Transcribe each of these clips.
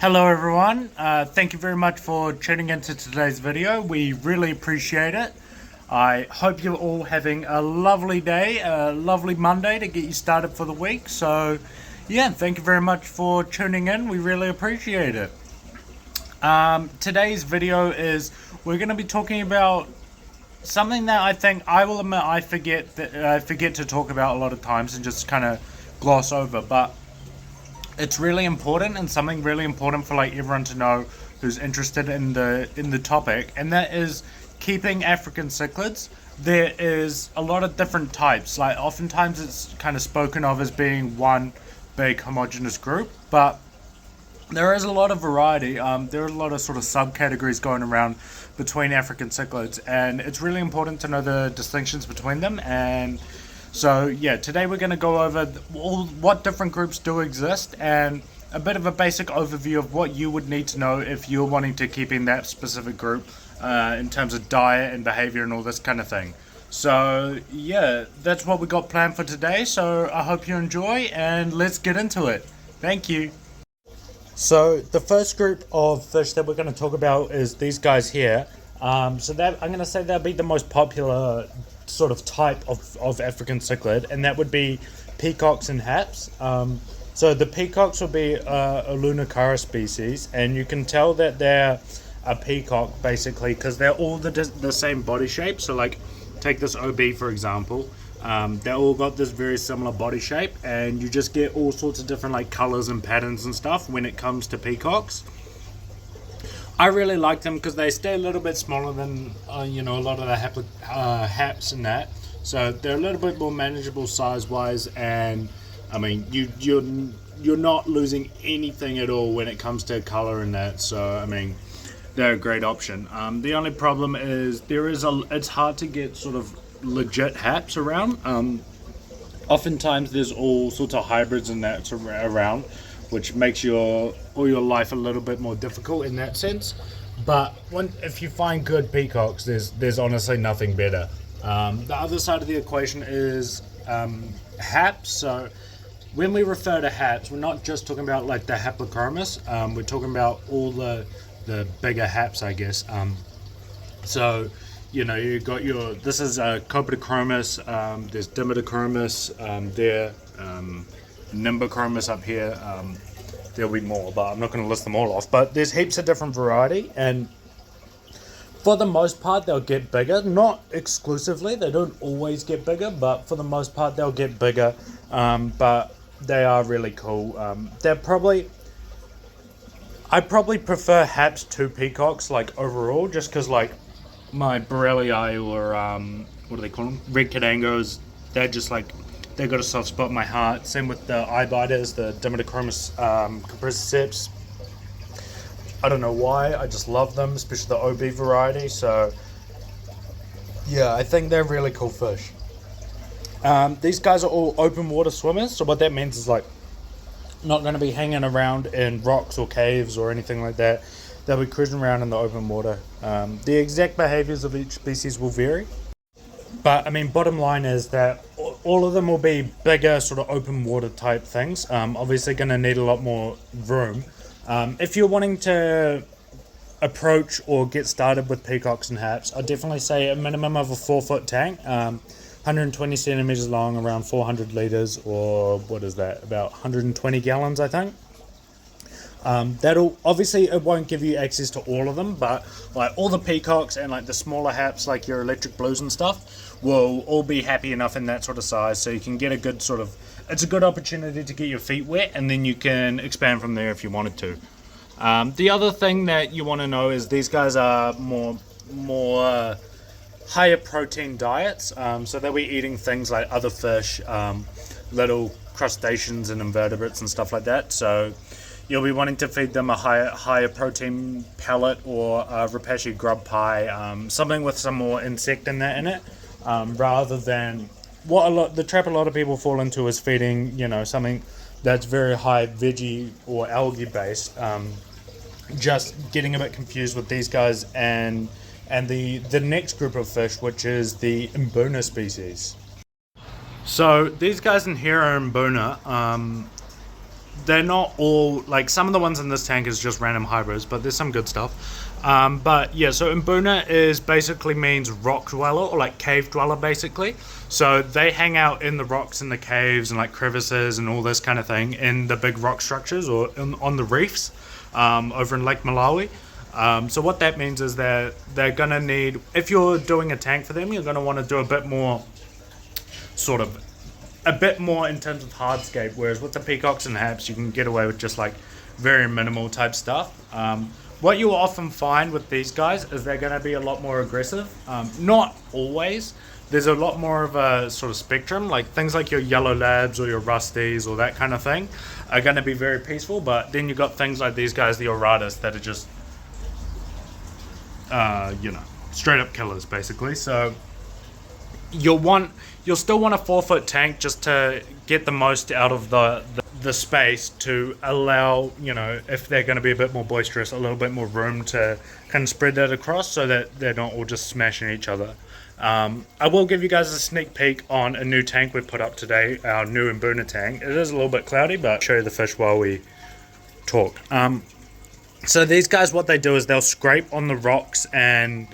Hello everyone, thank you very much for tuning into today's video. We really appreciate it. I hope you're all having a lovely day, a lovely Monday to get you started for the week. So yeah, thank you very much for tuning in. We really appreciate it. Today's video is we're going to be talking about something that I think I will admit I forget to talk about a lot of times and just kind of gloss over, but it's really important and something really important for like everyone to know who's interested in the topic, and that is keeping African cichlids. There is a lot of different types. Like oftentimes it's kind of spoken of as being one big homogeneous group, but there is a lot of variety. There are a lot of sort of subcategories going around between African cichlids, and it's really important to know the distinctions between them. And so yeah, today we're going to go over what different groups do exist and a bit of a basic overview of what you would need to know if you're wanting to keep in that specific group in terms of diet and behavior and all this kind of thing. So yeah, that's what we got planned for today. So I hope you enjoy and let's get into it. Thank you. So the first group of fish that we're going to talk about is these guys here. So that I'm going to say that'll be the most popular sort of type of African cichlid, and that would be peacocks and haps. So the peacocks will be a Lunacara species, and you can tell that they're a peacock basically because they're all the same body shape. So like take this OB for example. They all got this very similar body shape, and you just get all sorts of different like colors and patterns and stuff when it comes to peacocks. I really like them because they stay a little bit smaller than a lot of the haps and that, so they're a little bit more manageable size wise, and I mean you're not losing anything at all when it comes to color and that. So I mean they're a great option. The only problem is it's hard to get sort of legit haps around. Oftentimes there's all sorts of hybrids and that around, which makes your life a little bit more difficult in that sense. But if you find good peacocks, there's honestly nothing better. The other side of the equation is haps. So when we refer to haps, we're not just talking about like the haplochromis. We're talking about all the bigger haps, I guess. So you got this is Copedochromis, there's Dimitochromis there, Nimbochromis up here. There'll be more, but I'm not going to list them all off. But there's heaps of different variety, and for the most part they'll get bigger. Not exclusively, they don't always get bigger, but for the most part they'll get bigger. But they are really cool. I probably prefer haps to peacocks like overall, just because like my Borellii or what do they call them? Red Cadangos, they're just like they got a soft spot in my heart. Same with the eye biters, the Dimitochromis capriciceps. I don't know why, I just love them, especially the OB variety. So yeah, I think they're really cool fish. These guys are all open water swimmers, so what that means is like not going to be hanging around in rocks or caves or anything like that. They'll be cruising around in the open water. The exact behaviors of each species will vary, but I mean bottom line is that all of them will be bigger sort of open water type things. Obviously going to need a lot more room. If you're wanting to approach or get started with peacocks and haps, I'd definitely say a minimum of a 4-foot tank, 120 centimeters long, around 400 liters, or what is that, about 120 gallons I think. That'll obviously, it won't give you access to all of them, but like all the peacocks and like the smaller haps like your electric blues and stuff will all be happy enough in that sort of size, so you can get a good sort of, it's a good opportunity to get your feet wet, and then you can expand from there if you wanted to. The other thing that you want to know is these guys are more higher protein diets, so they'll be eating things like other fish, little crustaceans and invertebrates and stuff like that. So you'll be wanting to feed them a higher protein pellet or a rapashi grub pie, something with some more insect in it, rather than the trap a lot of people fall into is feeding something that's very high veggie or algae based. Just getting a bit confused with these guys and the next group of fish, which is the Buna species. So these guys in here are Buna. they're not all, like, some of the ones in this tank is just random hybrids, but there's some good stuff. But yeah, so Buna is basically means rock dweller, or like cave dweller basically. So they hang out in the rocks in the caves and like crevices and all this kind of thing in the big rock structures or on the reefs over in Lake Malawi. So what that means is that they're gonna need, if you're doing a tank for them, you're gonna want to do a bit more in terms of hardscape, whereas with the peacocks and haps you can get away with just like very minimal type stuff. What you'll often find with these guys is they're going to be a lot more aggressive. Not always. There's a lot more of a sort of spectrum, like things like your yellow labs or your rusties or that kind of thing are going to be very peaceful, but then you've got things like these guys, the Oratus, that are just straight up killers basically. So you'll still want a 4-foot tank just to get the most out of the space, to allow, if they're going to be a bit more boisterous, a little bit more room to kind of spread that across so that they're not all just smashing each other. I will give you guys a sneak peek on a new tank we put up today, our new Buna tank. It is a little bit cloudy, but I'll show you the fish while we talk. So these guys, what they do is they'll scrape on the rocks and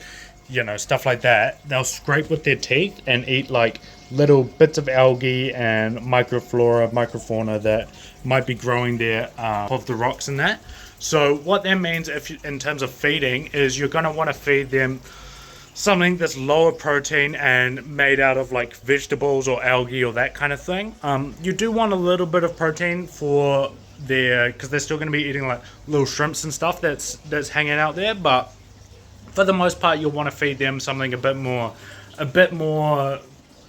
stuff like that. They'll scrape with their teeth and eat like little bits of algae and microfauna that might be growing there of the rocks and that. So what that means, in terms of feeding, is you're going to want to feed them something that's lower protein and made out of like vegetables or algae or that kind of thing. You do want a little bit of protein for because they're still going to be eating like little shrimps and stuff that's hanging out there, but for the most part you'll want to feed them something a bit more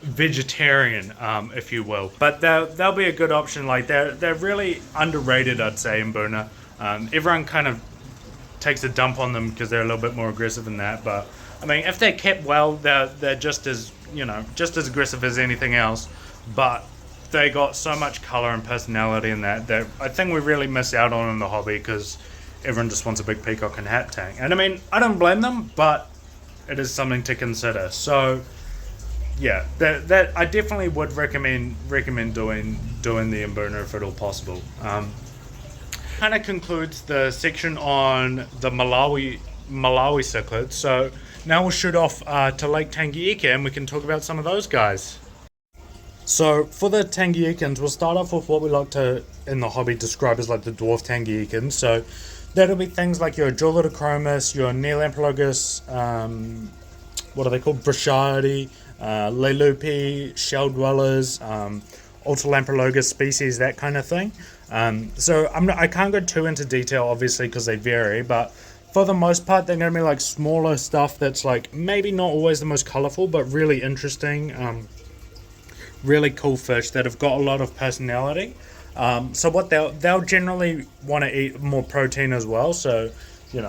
vegetarian, if you will. But they'll be a good option. Like they're really underrated, I'd say, in Buna. Everyone kind of takes a dump on them because they're a little bit more aggressive than that, but I mean, if they're kept well, they're just as aggressive as anything else, but they got so much color and personality in that I think we really miss out on in the hobby because everyone just wants a big peacock and hat tank. And I mean, I don't blame them, but it is something to consider. So yeah, that I definitely would recommend doing the Buna if at all possible. Kind of concludes the section on the Malawi cichlids. So now we'll shoot off to Lake Tangiike and we can talk about some of those guys. So for the Tangiikans, we'll start off with what we like to in the hobby describe as like the dwarf Tangiikans. So that'll be things like your Cichlids, your Neolampologus, what are they called? Brachadi, Lelupi, shell dwellers, Ultralampologus species, that kind of thing. So I can't go too into detail, obviously, because they vary, but for the most part, they're going to be like smaller stuff that's like maybe not always the most colorful, but really interesting, really cool fish that have got a lot of personality. So what they'll generally want to eat more protein as well. So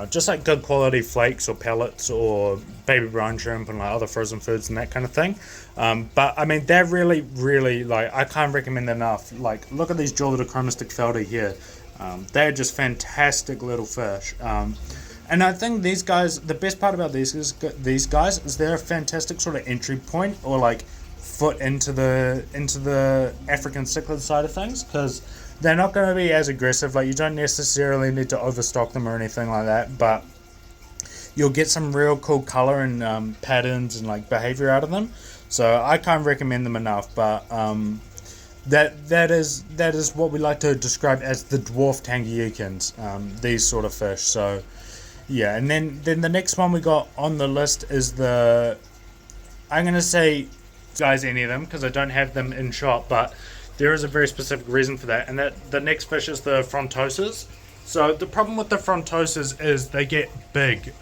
just like good quality flakes or pellets or baby brine shrimp and like other frozen foods and that kind of thing. But I mean, they're really, really, like, I can't recommend enough. Like, look at these Cichlids feldy here. They're just fantastic little fish. And I think these guys, the best part about these guys is they're a fantastic sort of entry point, or like foot into the African cichlid side of things, because they're not going to be as aggressive. Like, you don't necessarily need to overstock them or anything like that, but you'll get some real cool color and patterns and like behavior out of them. So I can't recommend them enough. But that is what we like to describe as the dwarf Tangiikans, these sort of fish. So yeah, and then the next one we got on the list is I'm going to say guys any of them because I don't have them in shop, but there is a very specific reason for that, and that the next fish is the frontoses. So the problem with the frontoses is they get big.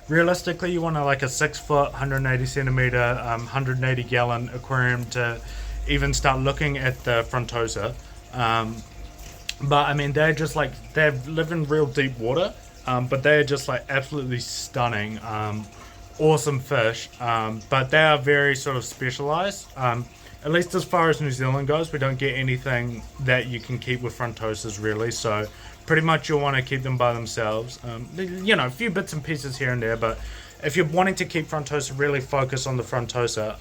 Realistically, you want like a 6 foot, 180 centimeter, 180 gallon aquarium to even start looking at the frontosa. But I mean, they're just like, they live in real deep water, but they're just like absolutely stunning, awesome fish. But they are very sort of specialized. At least as far as New Zealand goes, we don't get anything that you can keep with frontosas really, so pretty much you'll want to keep them by themselves. A few bits and pieces here and there, but if you're wanting to keep frontosa, really focus on the frontosa.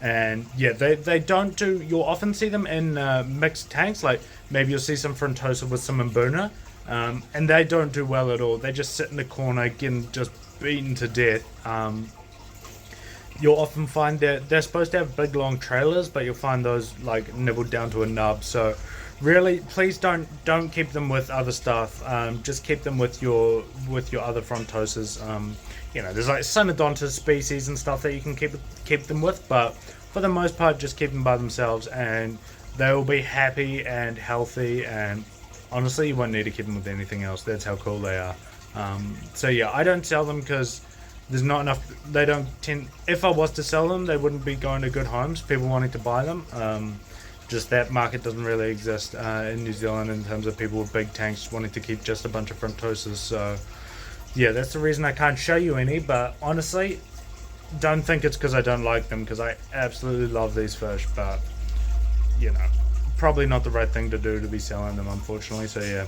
And yeah, they don't do. You'll often see them in mixed tanks. Like maybe you'll see some frontosa with some Buna, and they don't do well at all. They just sit in the corner getting just beaten to death. You'll often find that they're supposed to have big long trailers, but you'll find those like nibbled down to a nub. So really, please don't keep them with other stuff. Just keep them with your other frontosas. There's like Synodontis species and stuff that you can keep them with, but for the most part, just keep them by themselves, and they will be happy and healthy. And honestly, you won't need to keep them with anything else. That's how cool they are. So yeah, I don't sell them because there's not enough. They don't tend. If I was to sell them, they wouldn't be going to good homes. People wanting to buy them. Just that market doesn't really exist in New Zealand in terms of people with big tanks wanting to keep just a bunch of frontosas. So yeah, that's the reason I can't show you any. But honestly, don't think it's because I don't like them, because I absolutely love these fish. But probably not the right thing to do to be selling them, unfortunately. So yeah.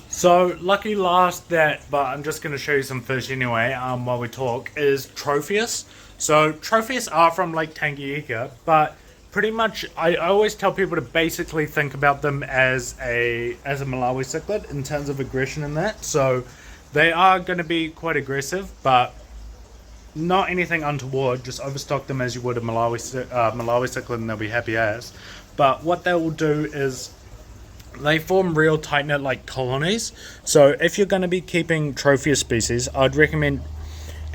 So lucky last but I'm just going to show you some fish anyway while we talk, is Tropheus. So Tropheus are from Lake Tangiike, but pretty much I always tell people to basically think about them as a Malawi cichlid in terms of aggression in that. So they are going to be quite aggressive, but not anything untoward. Just overstock them as you would a Malawi cichlid and they'll be happy as. But what they will do is they form real tight-knit like colonies. So if you're going to be keeping Tropheus species, I'd recommend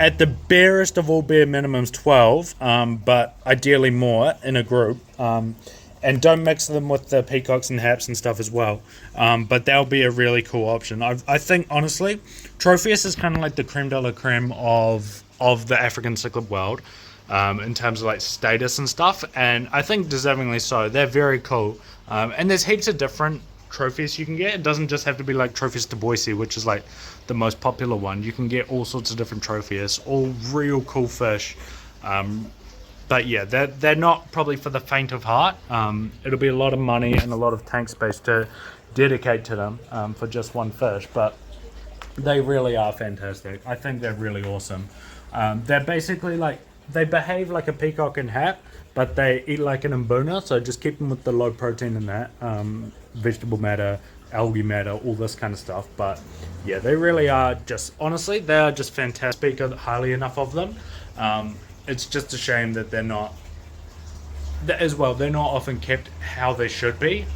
at the barest of all bare minimums 12, but ideally more in a group. And don't mix them with the peacocks and haps and stuff as well. But that'll be a really cool option. I think, honestly, Tropheus is kind of like the creme de la creme of the African cichlid world in terms of like status and stuff. And I think deservingly so. They're very cool. And there's heaps of different Tropheus you can get. It doesn't just have to be like Tropheus de Boise, which is like the most popular one. You can get all sorts of different Tropheus, all real cool fish. But yeah, they're not probably for the faint of heart. It'll be a lot of money and a lot of tank space to dedicate to them for just one fish, but they really are fantastic. I think they're really awesome. They're basically like, they behave like a peacock and hat, but they eat like an Buna, so just keep them with the low protein in that. Vegetable matter, algae matter, all this kind of stuff. But yeah, they really are just, honestly, they are just fantastic. Speak highly enough of them. It's just a shame that they're not often kept how they should be,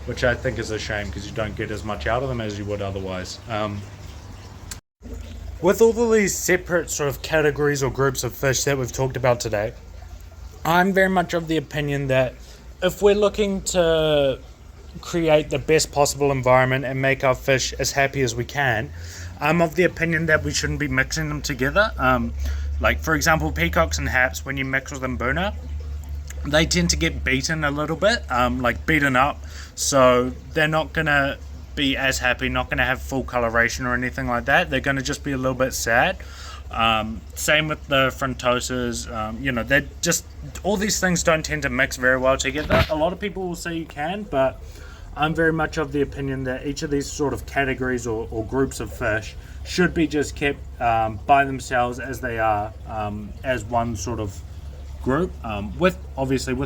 which I think is a shame because you don't get as much out of them as you would otherwise. With all of these separate sort of categories or groups of fish that we've talked about today, I'm very much of the opinion that if we're looking to create the best possible environment and make our fish as happy as we can, I'm of the opinion that we shouldn't be mixing them together. Like for example, peacocks and haps, when you mix with them Buna, they tend to get beaten a little bit, like beaten up, so they're not gonna be as happy, not gonna have full coloration or anything like that. They're gonna just be a little bit sad. Same with the frontosas. They're just, all these things don't tend to mix very well together. A lot of people will say you can, but I'm very much of the opinion that each of these sort of categories or groups of fish should be just kept by themselves as they are, as one sort of group. With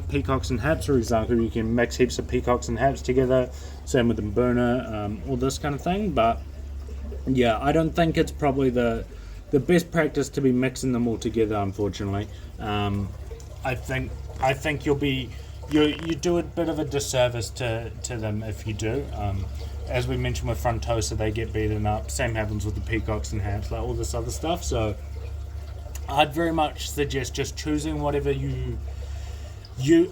peacocks and haps, for example, you can mix heaps of peacocks and haps together. Same with the Buna, all this kind of thing. But yeah, I don't think it's probably the best practice to be mixing them all together, unfortunately. I think you do a bit of a disservice to them if you do. As we mentioned with frontosa, they get beaten up. Same happens with the peacocks and haps, like all this other stuff. So I'd very much suggest just choosing whatever you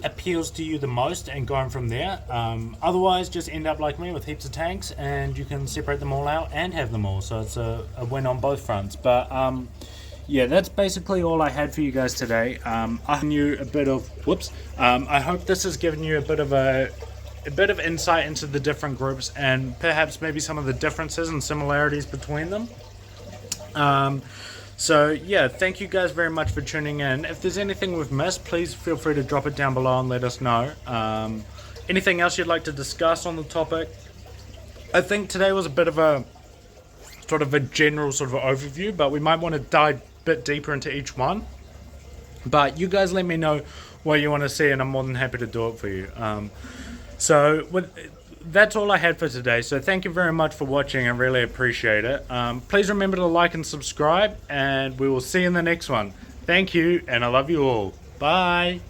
appeals to you the most and going from there. Otherwise, just end up like me with heaps of tanks, and you can separate them all out and have them all. So it's a win on both fronts. But yeah, that's basically all I had for you guys today. I knew a bit of I hope this has given you a bit of insight into the different groups and perhaps maybe some of the differences and similarities between them. So yeah, thank you guys very much for tuning in. If there's anything we've missed, please feel free to drop it down below and let us know. Anything else you'd like to discuss on the topic? I think today was a bit of a sort of a general sort of overview, but we might want to dive a bit deeper into each one. But you guys let me know what you want to see, and I'm more than happy to do it for you. That's all I had for today. So thank you very much for watching. I really appreciate it. Please remember to like and subscribe, and we will see you in the next one. Thank you, and I love you all. Bye.